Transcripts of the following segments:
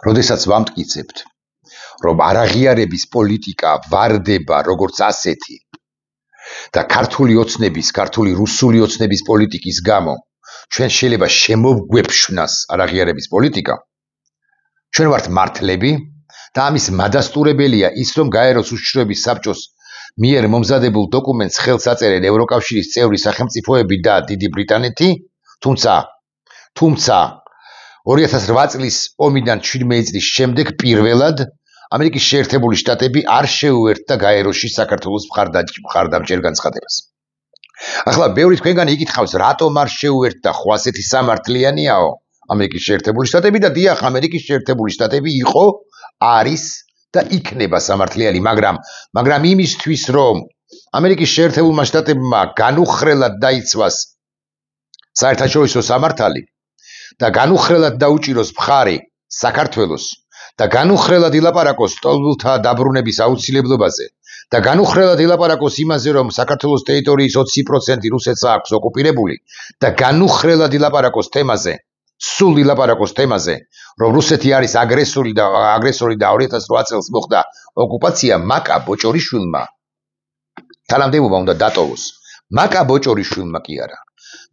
როდესაც ვამტკიცებთ, რომ არაღიარების პოლიტიკა ვარდება როგორც ასეთი და ქართული ოცნების, ქართული რუსული ოცნების პოლიტიკის გამო ჩვენ შეიძლება შემოგვეფშვნას არაღიარების პოლიტიკა, ჩვენ ვართ მართლები და ამის მადასტურებელია ის, რომ გაეროს უშიშროების საბჭოს მიერ მომზადებულ დოკუმენტს ხელს აწერენ ევროკავშირის წევრი სახელმწიფოები და დიდი ბრიტანეთი, თუმცა 2008 წლის ომიდან 17 წლის შემდეგ პირველად ამერიკის შეერთებული შტატები არ შეუერთდა გაეროში საქართველოს მხარდამჭერ განცხადებას. ახლა ბევრი თქვენგანი იკითხავს, რატომ არ შეუერთდა, ხო ასეთი სამართლიანიაო ამერიკის შეერთებული შტატები და დიახ, ამერიკის შეერთებული შტატები იყო, არის და იქნება სამართლიანი, მაგრამ იმისთვის, რომ ამერიკის შეერთებულმა შტატებმა განუხრელად დაიცვას საერთაშორისო სამართალი და განუხრელად დაუჭიროს მხარი საქართველოს და განუხრელად ილაპარაკოს სტოლბილთა დაბრუნების აუცილებლობაზე და განუხრელად ილაპარაკოს იმაზე, რომ საქართველოს ტერიტორიის 20% რუსეთს აქვს ოკუპირებული და განუხრელად ილაპარაკოს თემაზე, სულ ილაპარაკოს თემაზე, რომ რუსეთი არის აგრესორი და 2008 წელს მოხდა ოკუპაცია, მაკა ბოჭორიშვილმა თანამდებობა უნდა დატოვოს. მაკა ბოჭორიშვილმა კი არა.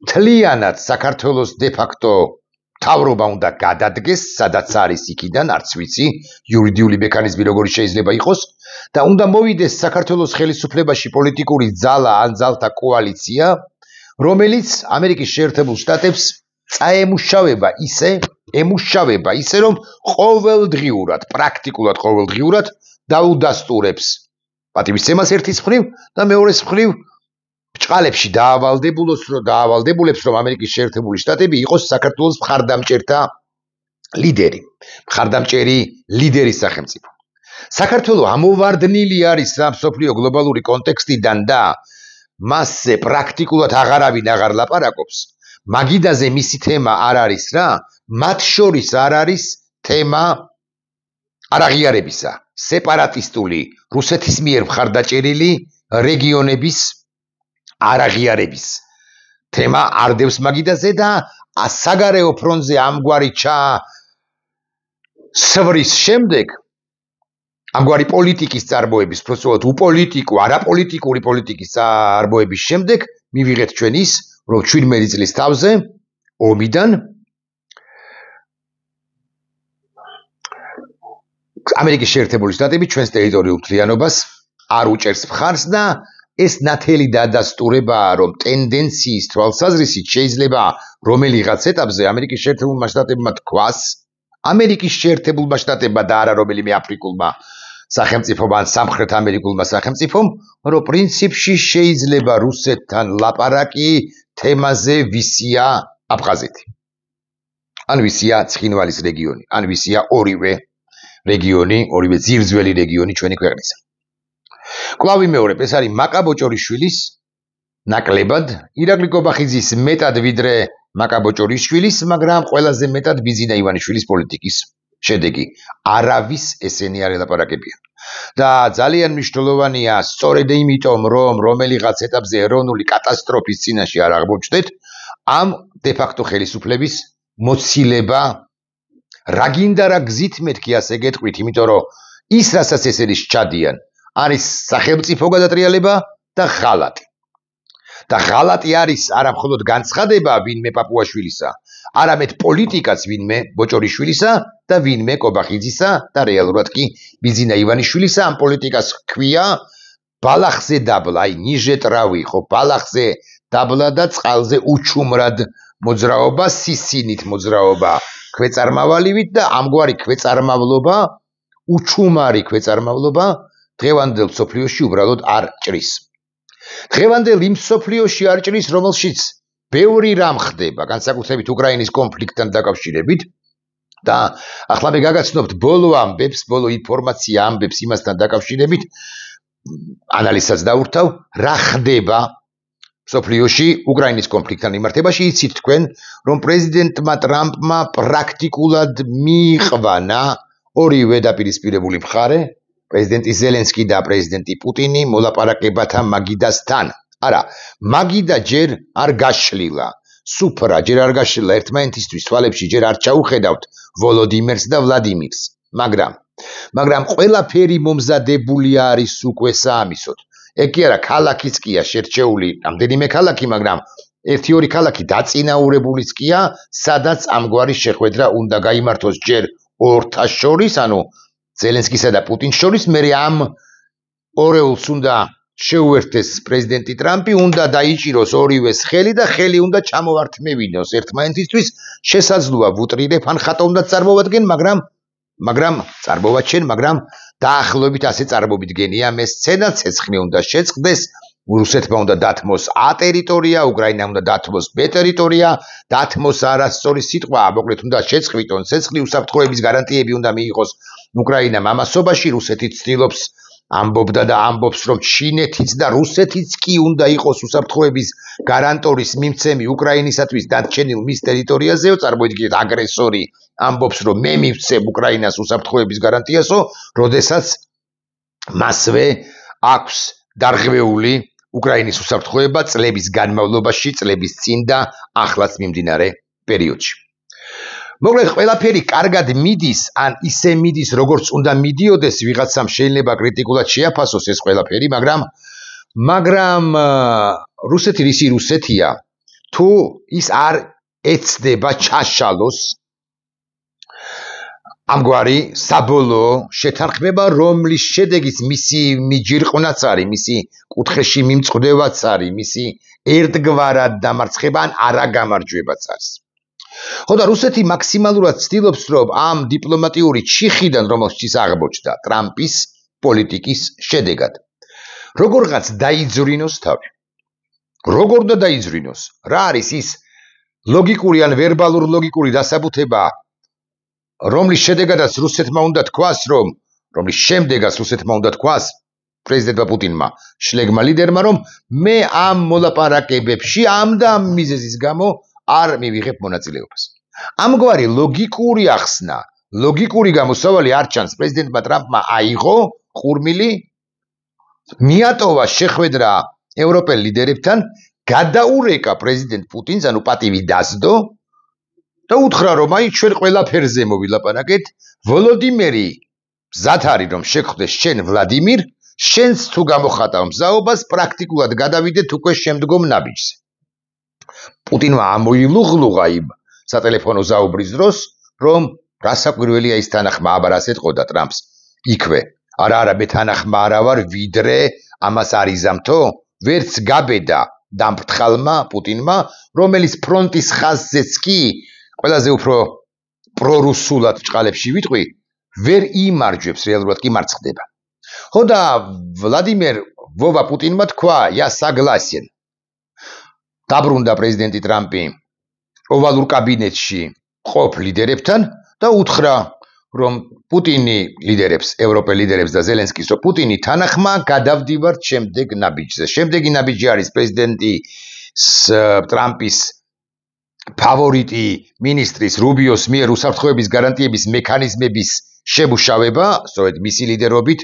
მთლიანად საქართველოს დე-ფაქტო თავრობა უნდა გადადგეს, სადაც არის იქიდან, არც ვიცი, იურიდიული მექანიზმი როგორი შეიძლება იყოს და უნდა მოვიდეს საქართველოს ხელისუფლებაში პოლიტიკური ძალა ან ძალთა კოალიცია, რომელიც ამერიკის შეერთებულ შტატებს წაემუშავება ისე, რომ ყოველდღიურად, პრაქტიკულად ყოველდღიურად დაუდასტურებს პატივისცემას ერთის მხრივ და მეორეს მხრივ ბრჭყალებში დაავალდებულებს, რომ ამერიკის შეერთებული შტატები იყოს საქართველოს მხარდამჭერი ლიდერის სახელმწიფო. საქართველო ამოვარდნილი არის რა მსოფლიო გლობალური კონტექსტიდან და მასზე პრაქტიკულად აღარ ლაპარაკობს. მაგიდაზე მისი თემა არ არის რა, მათ შორის არ არის თემა არაღიარებისა, სეპარატისტული, რუსეთის მიერ მხარდაჭერილი რეგიონების არაღიარების თემა არ დევს მაგიდაზე და საგარეო ფრონტზე ამგვარი სვრის შემდეგ, ამგვარი პოლიტიკის წარმოების, უბრალოდ უპოლიტიკო, არაპოლიტიკური პოლიტიკის წარმოების შემდეგ მივიღეთ ჩვენ ის, რომ 17 წლის თავზე ომიდან ამერიკის შეერთებული შტატები ჩვენს ტერიტორიულ მთლიანობას არ უჭერს მხარს და ეს ნათელი დადასტურებაა, რომ ტენდენციის თვალსაზრისით შეიძლება რომელიღაც ეტაპზე ამერიკის შეერთებულმა შტატებმა თქვას, ამერიკის შეერთებულმა შტატებმა და არა რომელიმე აფრიკულმა სახელმწიფომ ან სამხრეთ ამერიკულმა სახელმწიფომ, რომ პრინციპში შეიძლება რუსეთთან ლაპარაკი თემაზე ვისია აფხაზეთი. ან ვისია ცხინვალის რეგიონი, ან ვისია ორივე ძირძველი რეგიონი ჩვენი ქვეყნისა. კვლავ ვიმეორებ, ეს არის მაკა ბოჭორიშვილის ნაკლებად, ირაკლი კობახიძის მეტად ვიდრე მაკა ბოჭორიშვილის, მაგრამ ყველაზე მეტად ბიზინა ივანიშვილის პოლიტიკის შედეგი. არავის ესენი არ ელაპარაკებიან. და ძალიან მნიშვნელოვანია, სწორედ იმიტომ, რომ რომელიღაც ეტაპზე ეროვნული კატასტროფის წინაშე არ აღმოჩნდეთ, ამ დე-ფაქტო ხელისუფლების მოცილება რა გინდა რა გზით მეთქი ასე გეტყვით, იმიტომ რომ ის რასაც ესენი სჩადიან, არის სახელმწიფო გადატრიალება და ღალატი. და ღალატი არის არა მხოლოდ განცხადება ვინმე პაპუაშვილისა, არამედ პოლიტიკაც ვინმე ბოჭორიშვილისა და ვინმე კობახიძისა და რეალურად კი ბიზინა ივანიშვილისა. ამ პოლიტიკას ჰქვია ბალახზე დაბლა, აი ნიჟეტრავი, ხო, ბალახზე დაბლა და წყალზე უჩუმრად მოძრაობა, სისინით მოძრაობა, ქვეწარმავალივით და ამგვარი ქვეწარმავლობა, უჩუმარი ქვეწარმავლობა დღევანდელ მსოფლიოში უბრალოდ არ ჭრის. დღევანდელ იმ მსოფლიოში არ ჭრის, რომელშიც ბევრი რამ ხდება, განსაკუთრებით უკრაინის კონფლიქტთან დაკავშირებით და ახლა მე გაგაცნობთ ბოლო ამბებს, ბოლო ინფორმაცია ამბებს იმასთან დაკავშირებით, ანალიზსაც დაურთავ, რა ხდება მსოფლიოში უკრაინის კონფლიქტთან მიმართებაში. იცით თქვენ, რომ პრეზიდენტმა ტრამპმა პრაქტიკულად მიიყვანა ორივე დაპირისპირებული მხარე, პრეზიდენტი ზელენსკი და პრეზიდენტი პუტინი მოლაპარაკებათა მაგიდასთან. არა, მაგიდა ჯერ არ გაშლილა, სუფრა ჯერ არ გაშლილა ერთმანეთისთვის თვალებში ჯერ არ ჩაუხედავთ, ვოლოდიმერს და ვლადიმირს. მაგრამ ყველაფერი მომზადებული არის უკვე საამისოდ. ეგ კი არა, ქალაქიც კია შერჩეული, რამდენიმე ქალაქი, მაგრამ 1-2 ქალაქი დაწინაურებულიც კია, სადაც ამგვარი შეხვედრა უნდა გაიმართოს ჯერ ორთა შორის, ანუ ზელენსკისა და პუტინს შორის, მერე ამ ორეულს უნდა შეუერთდეს პრეზიდენტი ტრამპი, უნდა დაიჭიროს ორივეს ხელი და ხელი უნდა ჩამოვართმევინოს ერთმანეთისთვის, შესაძლოა ვუტრირებ ან ხატო უნდა წარმოვადგენ, მაგრამ დაახლოებით ასე წარმოვიდგენია მე სცენა, ცეცხლი უნდა შეწყდეს, რუსეთმა უნდა დათმოს A ტერიტორია, უკრაინამ უნდა დათმოს B ტერიტორია, დათმოს არასწორი სიტყვა, მოკლედ უნდა შეწყვიტონ ცეცხლი, უსაფრთხოების გარანტიები უნდა მიიღოს უკრაინამ ამასობაში, რუსეთიც ცდილობს ამბობდა და ამბობს, რომ ჩინეთიც და რუსეთიც კი უნდა იყოს უსაფრთხოების გარანტორის მიმცემი უკრაინისათვის დარჩენილ მის ტერიტორიაზეო, წარმოიდგინეთ აგრესორი ამბობს, რომ მე მივცემ უკრაინას უსაფრთხოების გარანტიასო, როდესაც მასვე აქვს დარღვეული უკრაინის უსაფრთხოება წლების განმავლობაში, წლების წინ და ახლაც მიმდინარე პერიოდში. მოკლედ ყველაფერი კარგად მიდის, ან ისე მიდის, როგორც უნდა მიდიოდეს, ვიღაცამ შეიძლება კრიტიკულად შეაფასოს ეს ყველაფერი, მაგრამ რუსეთი რისი რუსეთია, თუ ის არ ეცდება ჩაშალოს ამგვარი საბოლოო შეთანხმება, რომლის შედეგიც მისი მიჯირყვნაც არის, მისი კუთხეში მიმწყდევაც არის, მისი ერთგვარად დამარცხება ან არაგამარჯვებაც არის. ხო და რუსეთი მაქსიმალურად ცდილობს, რომ ამ დიპლომატიური ჩიხიდან, რომელშიც აღმოჩნდა ტრამპის პოლიტიკის შედეგად, როგორღაც დაიძვრინოს თავი. როგორ უნდა დაიძვრინოს? რა არის ის ლოგიკური ან ვერბალურ ლოგიკური დასაბუთება, რომლის შემდეგაც რუსეთმა უნდა თქვას პრეზიდენტმა პუტინმა, შლეგმა ლიდერმა, რომ მე ამ მოლაპარაკებებში ამ და ამ მიზეზის გამო არ მივიღებ მონაწილეობას. ამგვარი ლოგიკური ახსნა, ლოგიკური გამოსავალი არ ჩანს პრეზიდენტმა ტრამპმა აიღო ყურმილი, მიატოვა შეხვედრა ევროპელ ლიდერებთან, გადაურეკა პრეზიდენტ პუტინს, ანუ პატივი დასდო და უთხრა, რომ აი ჩვენ ყველაფერზე მოვილაპარაკეთ, ვოლოდიმერი მზად არის რომ შეგხვდეს შენ ვლადიმირ, შენს თუ გამოხატავ მზაობას, პრაქტიკულად გადავიდეთ უკვე შემდგომ ნაბიჯზე. პუტინმა ამოილუღლუღა იმ სატელეფონო ზაუბრის დროს, რომ რასაკვირველია ის თანახმა აბარას ეთყოდა ტრამპს იქვე. არა, მე თანახმა არა ვარ, ვიდრე ამას არ იზამთო, ვერც გაბედა დამფრთხალმა პუტინმა, რომელიც ფრონტის ხაზზეც კი ყველაზე უფრო პრორუსულად ჭყალებში ვიტყვი, ვერ იმარჯვებს, რეალურად კი მარცხდება. ხო და ვლადიმერ ვოვა პუტინმა თქვა, я согласен. დაბრუნდა პრეზიდენტი ტრამპი ოვალურ კაბინეტში ყოფ ლიდერებთან და უთხრა, რომ პუტინი ლიდერებს, ევროპელ ლიდერებს და ზელენსკის, რომ პუტინი თანახმა გადავდივართ შემდეგ ნაბიჯზე. შემდეგი ნაბიჯი არის პრეზიდენტი ტრამპის ფავორიტი მინისტრის რუბიოს მიერ უსაფრთხოების გარანტიების მექანიზმების შემუშავება, სწორედ მისი ლიდერობით,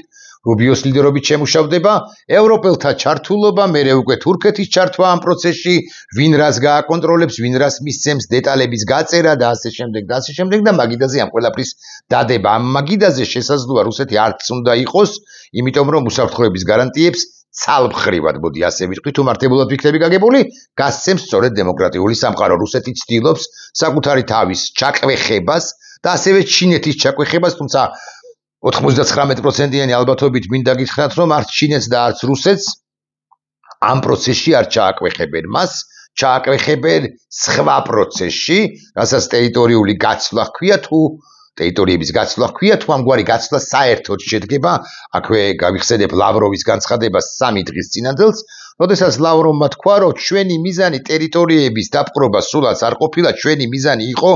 რუბიოს ლიდერობით შემუშავდება, ევროპელთა ჩართულობა, მერე უკვე თურქეთის ჩართვა ამ პროცესში, ვინ რას გააკონტროლებს, ვინ რას მისცემს, დეტალების გაწერა და ასე შემდეგ და მაგიდაზე ამ ყველაფრის დადება. ამ მაგიდაზე შესაძლოა რუსეთი არც უნდა იყოს, იმიტომ რომ უსაფრთხოების გარანტიებს ცალმხრივად, მოდი ასე ვიტყვი, თუ მართებულად ვიქნები გაგებული, გასცემს სწორედ დემოკრატიული სამყარო. რუსეთი ცდილობს საკუთარი თავის ჩაკვეხებას და ასევე ჩინეთის ჩაკვეხებას, თუმცა 99%-იანი ალბათობით მინდა გითხრათ, რომ არც ჩინეთს და არც რუსეთს ამ პროცესში არ ჩააკვეხებენ. მას ჩააკვეხებენ სხვა პროცესში, რასაც ტერიტორიული გაცვლა ჰქვია, თუ ტერიტორიების გაცვლა ჰქვია, თუ ამგვარი გაცვლა საერთოდ შედგება, აქვე გავიხსენებ ლავროვის განცხადებას 3 დღის წინანდელს, როდესაც ლავროვმა თქვა, რომ ჩვენი მიზანი ტერიტორიების დაპყრობა სულაც არ ყოფილა, ჩვენი მიზანი იყო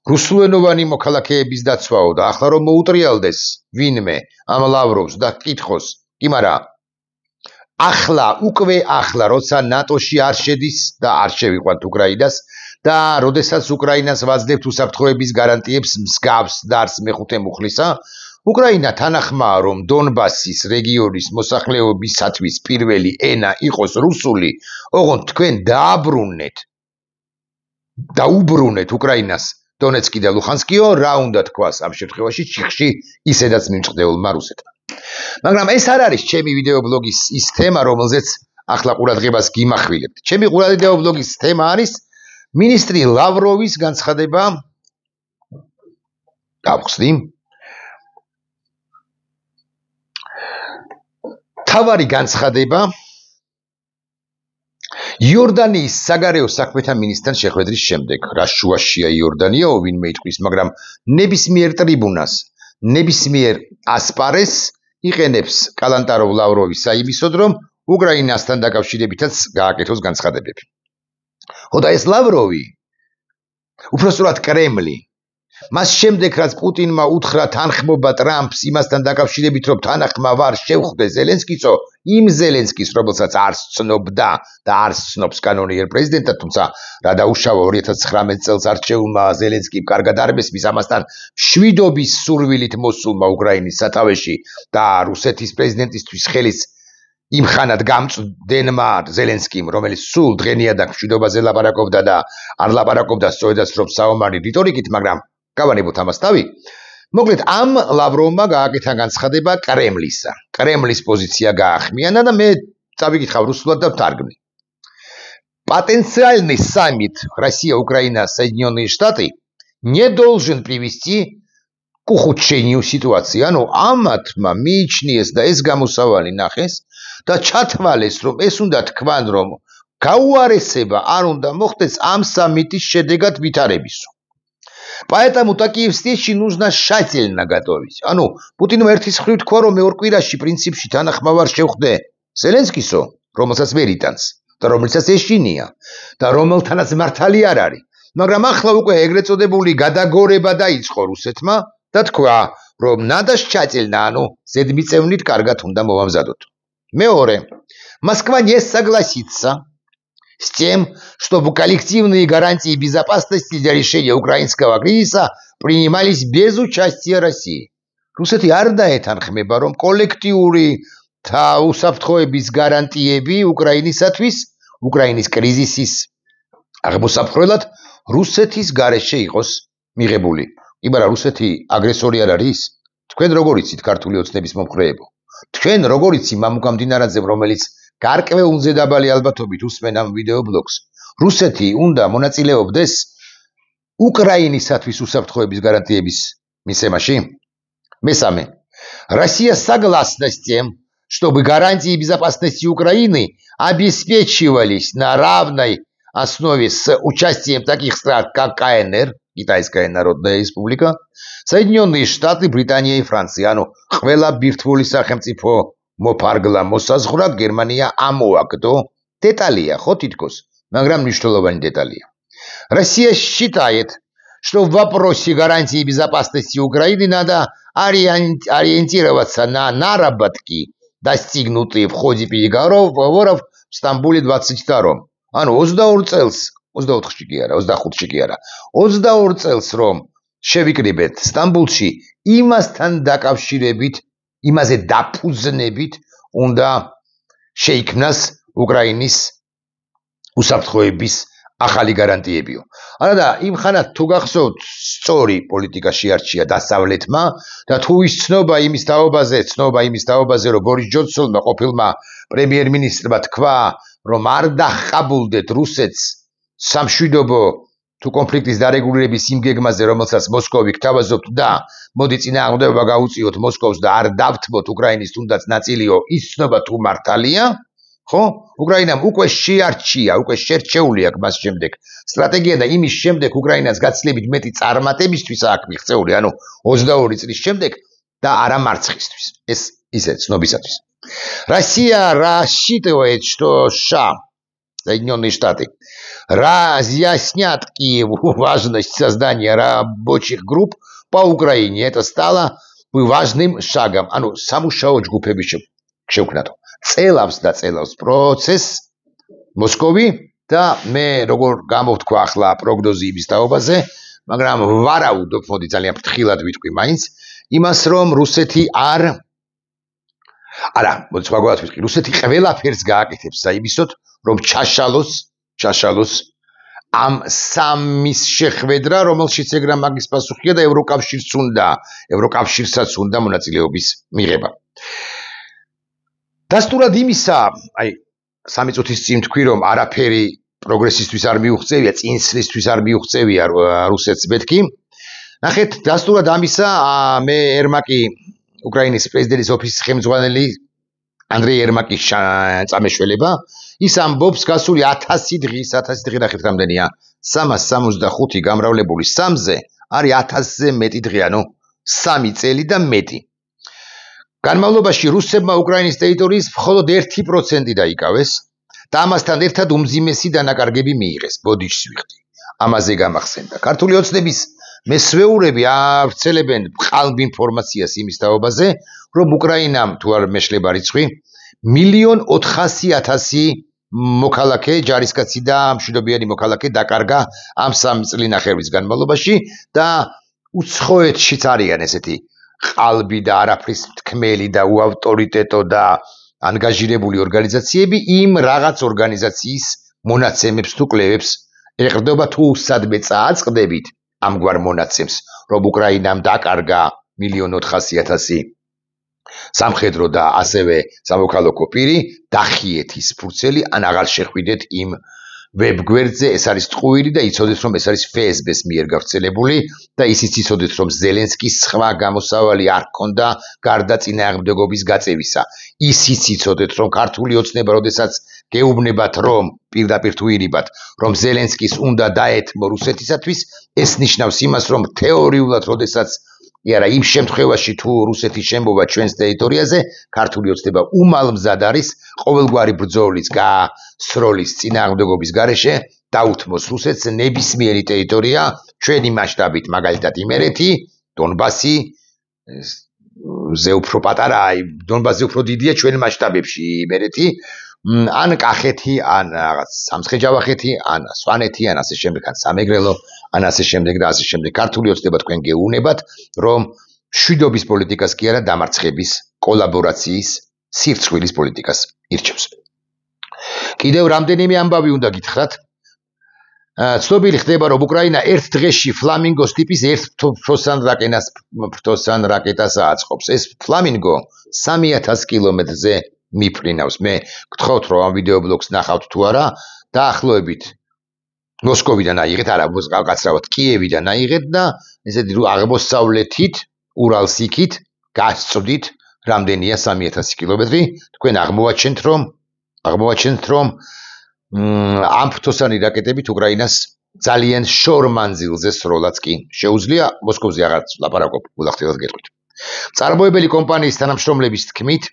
რუსულენოვანი მოქალაქეების დაცვაო და ახლა რომ მოუტრიალდეს ვინმე ამ ლავროვს და კითხოს, კი მარა ახლა როცა ნატოში არ შედის და არ შევიყვანთ უკრაინას და როდესაც უკრაინას ვაძლევთ უსაფრთხოების გარანტიებს მსგავს დარს მეხუთე მუხლისა, უკრაინა თანახმაა რომ დონბასის რეგიონის მოსახლეობისათვის პირველი ენა იყოს რუსული, ოღონდ თქვენ დაუბრუნეთ უკრაინას დონეცკი და ლუხანსკიო რა უნდა თქვას ამ შემთხვევაში ჩიხში ისედაც მიმწყდებულმა რუსეთმა. მაგრამ ეს არ არის ჩემი ვიდეო ბლოგის ის თემა, რომელზეც ახლა ყურადღებას გიმახვილებთ. ჩემი ვიდეო ბლოგის თემა არის მინისტრი ლავროვის განცხადება. გავხსნი. თავარი განცხადება იორდანიის საგარეო საქმეთა მინისტრთან შეხვედრის შემდეგ. რა შუაშია იორდანიაო, ვინმე იტყვის, მაგრამ ნებისმიერ ტრიბუნას, ნებისმიერ ასპარეს იყენებს კალანტაროვ ლავროვი საიმისოდ, რომ უკრაინასთან დაკავშირებითაც გააკეთოს განცხადებები. ხოდა ეს ლავროვი, უпростоრად კრემლი, მას შემდეგ რაც პუტინმა უთხრა თანხმობა ტრამპს იმასთან დაკავშირებით, რომ თანახმა ვარ შევხვდე ზელენსკისო, იმ ზელენსკის, რომელსაც არ ცნობდა და არ ცნობს კანონიერ პრეზიდენტად, თუმცა რა დაუშავა 2019 წელს არჩეულმა ზელენსკიმ კარგად არ მესმის ამასთან მშვიდობის სურვილით მოსულმა უკრაინის სათავეში და რუსეთის პრეზიდენტისთვის ხელის იმხანად გამწვდენმა ზელენსკიმ, რომელიც სულ დღენიადად მშვიდობაზე ლაპარაკობდა და არ ლაპარაკობდა სწორედაც რომ საომარი რიტორიკით, მაგრამ გავანებოთ ამას თავი. მოკლედ ამ ლავროვმა გააკეთა განცხადება კრემლისა. კრემლის позиция გაახმიანა და მე წავიკითხავ რუსულად და ვთარგმნი. Потенциальный саммит Россия-Украина-Соединенные Штаты не должен привести к ухудшению ситуации. ანუ ამათმა მიიჩნიეს და ეს გამოსავალი ნახეს და ჩათვალეს, რომ ეს უნდა თქვან, რომ გაუარესება არ უნდა მოხდეს ამ სამიტის შედეგად ვითარებისო. Поэтому такие встречи нужно тщательно готовить. ანუ პუტინმა ერთის მხრივ თქვა, რომ მე ორ კვირაში პრინციპში თანახმა ვარ შევხვდე ზელენსკისო, რომელსაც ვერ იტანს და რომელსაც ეშინია და რომელთანაც მართალი არ არის. მაგრამ ახლა უკვე ეგრეთ წოდებული გადაგორება დაიწყო русეთმა და თქვა, რომ надо тщательно, ანუ ზედმიწევნით კარგად უნდა მოვამზადოთ. მეორე, Москва не согласится с тем, чтобы коллективные гарантии безопасности для решения украинского кризиса принимались без участия России. რუსეთი არ დაეთანხმება, რომ კოლექტიური უსაფრთხოების გარანტიები უკრაინისათვის, უკრაინის კრიზისის აღმოსაფრთხოებლად რუსეთის გარეშე იყოს მიღებული. იბარა რუსეთი აგრესორი არ არის? თქვენ როგორ იცით ქართული ოცნების მომხრეებო? თქვენ როგორ იცით მამუკა მდინარაძე, რომელიც გარკვეულზე დაბალი ალბათობით უსმენ ამ ვიდეო ბლოგს. რუსეთი უნდა მონაწილეობდეს უკრაინისათვის უსაფრთხოების გარანტიების მისცემაში? მესამე. Россия согласна с тем, чтобы гарантии безопасности Украины обеспечивались на равной основе с участием таких стран, как КНР, Китайская Народная Республика, Соединенные Штаты, Британия и Франция. ანუ ყველა ბირთვული სახელმწიფო მოფარგლა მოსაზღვრად გერმანია ამოაგდო. Деталия, ხო თითქოს, მაგრამ მნიშვნელოვანი деталия. Россия считает, что в вопросе гарантии безопасности Украины надо ориентироваться на наработки, достигнутые в ходе переговоров в Стамбуле 22-м. ანუ 22 წელს, 24-ში კი არა, 25-ში კი არა. 22 წელს რომ შევიკრიბეთ სტამბულში იმასთან დაკავშირებით, იმაზე დაფუძნებით უნდა შეიქმნას უკრაინის უსაფრთხოების ახალი გარანტიებიო. არა იმ ხანად თუ გახსოვთ, სწორი პოლიტიკა შეარჩია დასავლეთმა და თუ ის ცნობა იმის თაობაზე, რომ ბორის ჯონსონმა ყოფილმა პრემიერ-მინისტრმა თქვა, რომ არ დახაბულდეთ რუსეთს სამშვიდობო თუ კონფლიქტის დარეგულირების იმ გეგმაზე, რომელსაც მოსკოვი გთავაზობთ და მოდი წინააღმდეგობა გაუწიოთ მოსკოვს და არ დავთმოთ უკრაინის თუნდაც ნაწილიო, ის ცნობა თუ მართალია, ხო? უკრაინამ უკვე შეარჩია, უკვე შერჩეული აქვს მას შემდეგ სტრატეგია და იმის შემდეგ უკრაინას გაცილებით მეტი წარმატებისთვის აქვს მიღწეული, ანუ 22 წლის შემდეგ და არა მარცხისთვის. ეს ისე ცნობისათვის. Россия рассчитывает, что США, Соединенные Штаты, разъяснят Киеву важность создания рабочих групп по Украине. Это стало бы важным шагом. ანუ სამუშაო ჯგუფები შევქმნათ. წელავს და წელავს პროცესს მოსკოვი და მე როგორ გამოვთქვა ახლა პროგნოზი იმის თაობაზე, მაგრამ ვარაუდობ, მოდი ძალიან ფრთხილად ვიტყვი მაინც, იმას რომ რუსეთი არა, მოდი სხვაგვარად ვიტყვი, რუსეთი ყველაფერს გააკეთებს საიმისოდ, რომ ჩაშალოს ამ სამის შეხვედრა, რომელშიც ეგრა მაგის პასუხია და ევროკავშირსაც უნდა მონაწილეობის მიღება. დასტურად იმისა, აი 3 წუთის წინ თქვი, რომ არაფერი პროგრესისთვის არ მიუღწევია, წინსვლისთვის არ მიუღწევია რუსეთს მეთქი. ნახეთ, დასტურად ამისა მე ერმაკი უკრაინის პრეზიდენტის ოფისის ხელმძღვანელი ანდრეი ერმაკის წამეშველება, ის ამბობს გასული 1000 დღის, 1000 დღე ნახეთ რამდენია, 365 გამრავლებული 3-ზე არის 1000-ზე მეტი დღე, ანუ 3 წელი და მეტი. განმავლობაში რუსებმა უკრაინის ტერიტორიის მხოლოდ 1% დაიკავეს და ამასთან ერთად უმძიმესი დანაკარგები მიიღეს. ბოდიშს ვიხდი. ამაზე გამახსენდა. ქართული ოცნების მესვეურები ავრცელებენ ყალბ ინფორმაციას იმის თაობაზე, რომ უკრაინამ თუ არ მეშლება რიცხვი 1,400,000 მოქალაქე, ჯარისკაცი და მშვიდობიანი მოქალაქე დაკარგა ამ 3 წლინახევრის განმავლობაში და უცხოეთშიც არიან ესეთი ყალბი და არაფრის თქმელი და უავტორიტეტო და ანგაჟირებული ორგანიზაციები იმ რაღაც ორგანიზაციის მონაცემებს თუ კვლევებს ეყრდნობა თუ სადმე წააწყდებით ამგვარ მონაცემს, რომ უკრაინამ დაკარგა 1,400,000 სამხედრო და ასევე სამოქალაქო პირი, დახიეთ ის ფურცელი, ან აღარ შეხვიდეთ იმ ვებგვერდზე, ეს არის ტყუილი და იცოდეთ, რომ ეს არის FSB-ს მიერ გავრცელებული და ისიც იცოდეთ, რომ ზელენსკის სხვა გამოსავალი არ ჰქონდა გარდა წინააღმდეგობის გაწევისა. ისიც იცოდეთ, რომ ქართული ოცნება, როდესაც გეუბნებათ, რომ პირდაპირ თუ ირიბათ, რომ ზელენსკის უნდა დაეთმო რუსეთისათვის, ეს ნიშნავს იმას, რომ თეორიულად, როდესაც არა იმ შემთხვევაში თუ რუსეთი შემოვა ჩვენს ტერიტორიაზე, ქართული ოცნება უმალმზად არის ყოველგვარი ბრძოლის გასროლის წინააღმდეგობის გარეშე დაუთმოს რუსეთს ნებისმიერი ტერიტორია ჩვენი მასშტაბით, მაგალითად იმერეთი, დონბასი, ზე უფრო პატარაა, დონბასი უფრო დიდია ჩვენ მასშტაბებში იმერეთი, ან კახეთი, ან რაღაც სამცხე-ჯავახეთი, ან სვანეთი, ან ასე შემდეგ, ან სამეგრელო, ან ასე შემდეგ და ასე შემდეგ. ქართული ოცნება თქვენ გეუბნებათ, რომ მშვიდობის პოლიტიკას კი არა, დამარცხების, კოლაბორაციის, სირცხვილის პოლიტიკას ირჩევს. კიდევ რამდენიმე ამბავი უნდა გითხრათ. ცნობილი ხდება, რომ უკრაინა ერთ დღეში ფლამინგოს ტიპის ერთ ფრთოსან რაკეტას აწყობს. ეს ფლამინგო 3000 კილომეტრზე მიფრინავს. მე გთხოვთ, რომ ამ ვიდეო ბლოგს ნახავთ თუ არა, დაახლოებით მოსკოვიდან აიღეთ, არა, გაცრავად კიევიდან აიღეთ და ესეთი აღმოსავლეთით, ურალს იქით გასწვდით, რამდენია 3000 კილომეტრი. თქვენ აღმოვაჩენთ, რომ ამ ფრთოსანი რაკეტებით უკრაინას ძალიან შორ მანძილზე სროლაც კი შეუძლია, მოსკოვზე აღარ ლაპარაკობ, ულახდელად გეტყვით. წარმოებელი კომპანიის თანამშრომლების თქმით,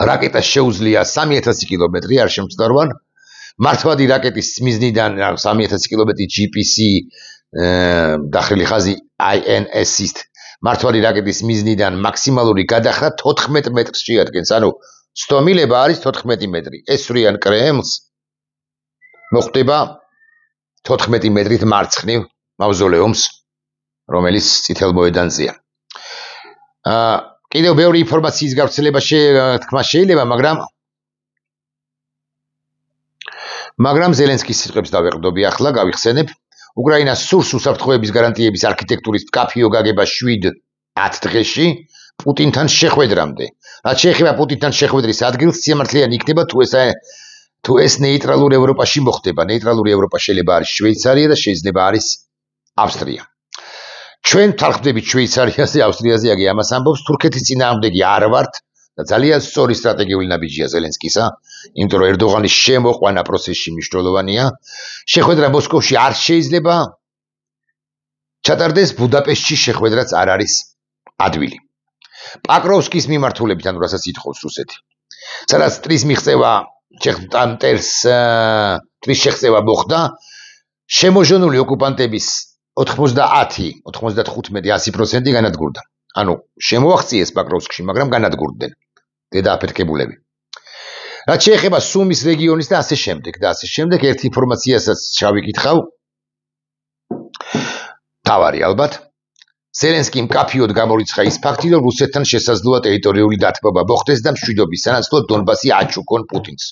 რაკეტას შეუძლია 3000 კილომეტრი, არ შემწდარვან. მართვადი რაკეტის მიზნიდან 3000 კილომეტრი GPC დახრილი ხაზი INS-ის მართვადი რაკეტის მიზნიდან მაქსიმალური გადახრა 14 მეტრს შეადგენს, ანუ სტომილება არის 14 მეტრი. ესვრიან კრემლს მოხდება 14 მეტრით მარცხნივ მავზოლეუმს, რომელიც წითელ მოედანზეა. კიდევ ბევრი ინფორმაციის გავრცელება თქმა შეიძლება, მაგრამ ზელენსკის სიტყვებს დავეყრდობი ახლა, გავიხსენებ. უკრაინას სურს უსაფრთხოების გარანტიების არქიტექტურის მკაფიო გაგება 7-10 დღეში პუტინთან შეხვედრამდე. რაც შეეხება პუტინთან შეხვედრის ადგილს, სიამართლიანი იქნება თუ ეს ნეიტრალურ ევროპაში მოხდება. ნეიტრალური ევროპა შეიძლება არის შვეიცარია და შეიძლება არის ავსტრია. ჩვენ თარხმდებით შვეიცარიაზე, ავსტრიაზე, აგი ამას ამბობს, თურქეთის წინააღმდეგი არ ვართ და ძალიან სწორი სტრატეგიული ნაბიჯია ზელენსკისა, იმიტომ რომ ერდოღანის შემოყვანა პროცესში მნიშვნელოვანია. შეხვედრა მოსკოვში არ შეიძლება ჩატარდეს, ბუდაპეშტში შეხვედრაც არ არის ადვილი. პაკროვსკის მიმართულებით, ანუ რასაც ითხოვს რუსეთი. სადაც ტრის შეღწევა მოხდა, შემოჟონული ოკუპანტების 90-95-100% განადგურდა. ანუ შემოაღწიეს პაკროვსკში, მაგრამ განადგურდნენ დედააფეთქებულები. რაც შეეხება სუმის რეგიონის და ასე შემდეგ, ერთ ინფორმაციასაც ჩავიკითხავ. თავარი ალბათ. ზელენსკიმ მკაფიოდ გამორიცხა ის ფაქტი, რომ რუსეთთან შესაძლოა ტერიტორიული დათმობა მოხდეს და მშვიდობის სანაცვლოდ დონბასი აჩუქონ პუტინს.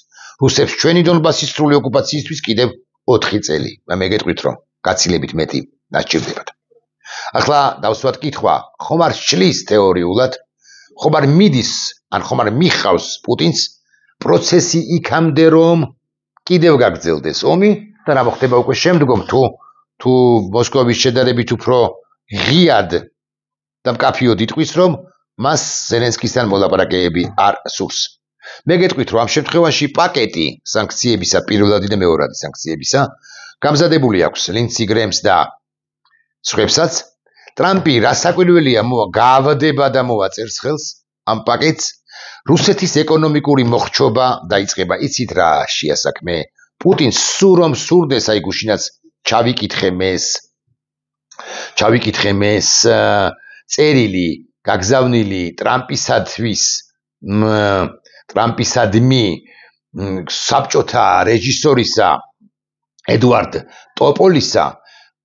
რუსებს ჩვენი დონბასის სრული ოკუპაციისთვის კიდევ 4 წელი. მე გეტყვით რომ გაცილებით მეტი დასჭირდებათ. ახლა დავსვათ კითხვა, ხომ არ შლის თეორიულად, ხომ არ მიდის, ან ხომ არ მიხავს პუტინს პროცესი იქამდე რომ კიდევ გაგრძელდეს ომი და რა მოხდება უკვე შემდგომ თუ მოსკოვის შედარებით უფრო ღიად და მკაფიოდ იტყვის რომ მას ზელენსკისთან მოლაპარაკებები არ სურს. მე გეტყვით რომ ამ შემთხვევაში პაკეტი სანქციებისა, პირველადი და მეორადი სანქციებისა გამზადებული აქვს ლინდსი გრემს და სხვებსაც. ტრამპი რასაკვირველია გაავადება და მოვაწერს ხელს ამ პაკეტს. რუსეთის ეკონომიკური მოხრჩობა დაიწყება. იცით რა შეასაქმე? პუტინს სურომ სურდეს აი გუშინაც ჩავიკითხე მეს წერილი გაგზავნილი ტრამპისადმი საბჭოთა რეჟისორისა ედუარდ ტოპოლისა.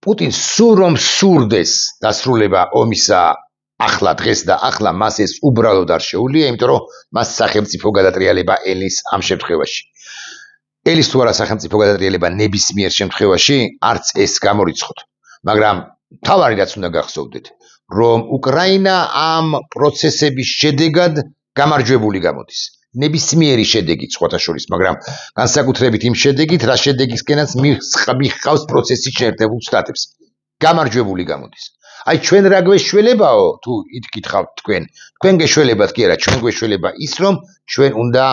პუტინს სურომ სურდეს დასრულება ომისა ახლა დღეს და ახლა მას ეს უბრალოდ არ შეუძლია, იმიტომ რომ მას სახელმწიფო გადატრიალება ელის ამ შემთხვევაში. ელის თუ არა სახელმწიფო გადატრიალება ნებისმიერ შემთხვევაში არც ეს გამორიცხოთ. მაგრამ თავარი რაც უნდა გახსოვდეთ, რომ უკრაინა ამ პროცესების შედეგად გამარჯვებული გამოდის. ნებისმიერი შედეგით სხვათა შორის, მაგრამ განსაკუთრებით იმ შედეგით, რა შედეგისკენაც მიხავს პროცესის შეერთებულ შტატებს. გამარჯვებული გამოდის. აი ჩვენ რა გვეშველებაო თუ ითქითხავთ თქვენ გეშველებათ კი არა, ჩვენ გვეშველება ის რომ ჩვენ უნდა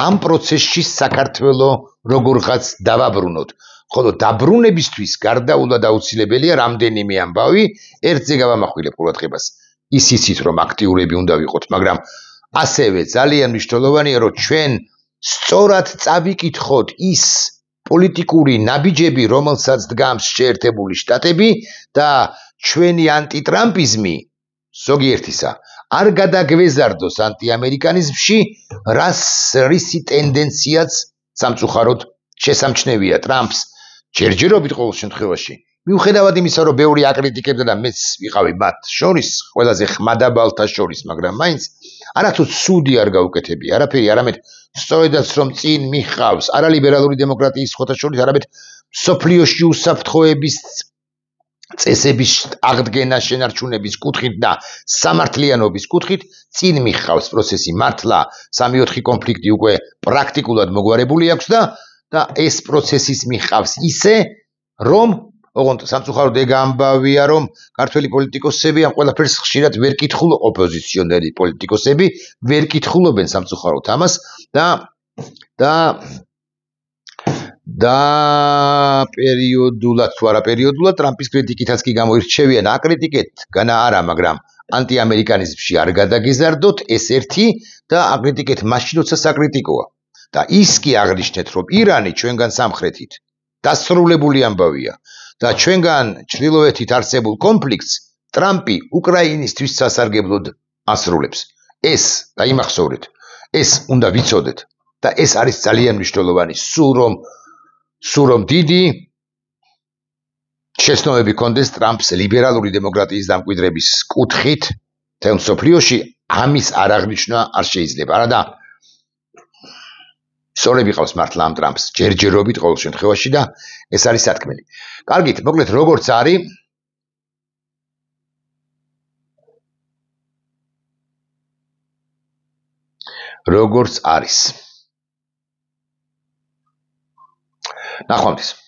ამ პროცესში საქართველო როგორღაც დავაბრუნოთ. ხოლო დაბრუნებისთვის გარდაულად აუცილებელია რამდენიმე ამბავი, ერთზე გავამახვილებ ყურადღებას. ისიც რომ აქტიურები უნდა ვიყოთ, მაგრამ ასევე ძალიან მნიშვნელოვანია რომ ჩვენ სწორად წავიკითხოთ ის პოლიტიკური ნაბიჯები, რომელსაც დგამს შეერთებული შტატები და ჩვენი ანტიტრამპიზმი ზოგიერთისა არ გადაგვეზარდოს ანტიამერიკანიზმში, რისი ტენდენციაც სამწუხაროდ შესამჩნევია ტრამპს ჯერჯერობით ყოველ შემთხვევაში. მიუხედავად იმისა, რომ ბევრი აკრიტიკებდა და მეც ვიყავი მათ შორის, ყველაზე ხმადაბალთა შორის, მაგრამ მაინც არათუ ცუდი არ გაუკეთებია, არაფერი, არამედ სწორედაც რომ წინ მიხავს არალიბერალური დემოკრატიის სხვათა შორის, არამედ მსოფლიოში უსაფრთხოების წესების აღდგენა შენარჩუნების კუთხით და სამართლიანობის კუთხით წინ მიხავს პროცესი. მართლა 3-4 კონფლიქტი უკვე პრაქტიკულად მოგვარებული აქვს და ეს პროცესის მიხავს ისე, რომ ოღონდ სამწუხაროდ ეგ ამბავია, რომ ქართველი პოლიტიკოსები ამ ყველაფერს ხშირად ვერ კითხულობენ, ოპოზიციონერი პოლიტიკოსები ვერ კითხულობენ სამწუხაროდ ამას და პერიოდულად თუ არა პერიოდულად ტრამპის კრიტიკითაც კი გამოირჩევიან. აკრიტიკეთ განა არა, მაგრამ ანტიამერიკანიზმში არ გადაგეზარდოთ, ეს ერთი და აკრიტიკეთ მაშინ, როცა საკრიტიკოა. და ის კი აღნიშნეთ, რომ ირანი ჩვენგან სამხრეთით დასრულებული ამბავია და ჩვენგან ჩრდილოეთით არსებულ კონფლიქტს ტრამპი უკრაინისთვის სასარგებლოდ ასრულებს. ეს დაიმახსოვრეთ, ეს უნდა ვიცოდეთ და ეს არის ძალიან მნიშვნელოვანი. სულ რომ დიდი შეცდომები კონდეს ტრამპს ლიბერალური დემოკრატიის დამკვიდრების კუთხით თელ მსოფლიოში, ამის არ აღნიშნა არ შეიძლება. არადა სწორები ყავს მართლა ამ ტრამპს ჯერჯერობით ყოველ შემთხვევაში და ეს არის სათქმელი. კარგით, მოკლედ როგორც არის. ნახვამდის.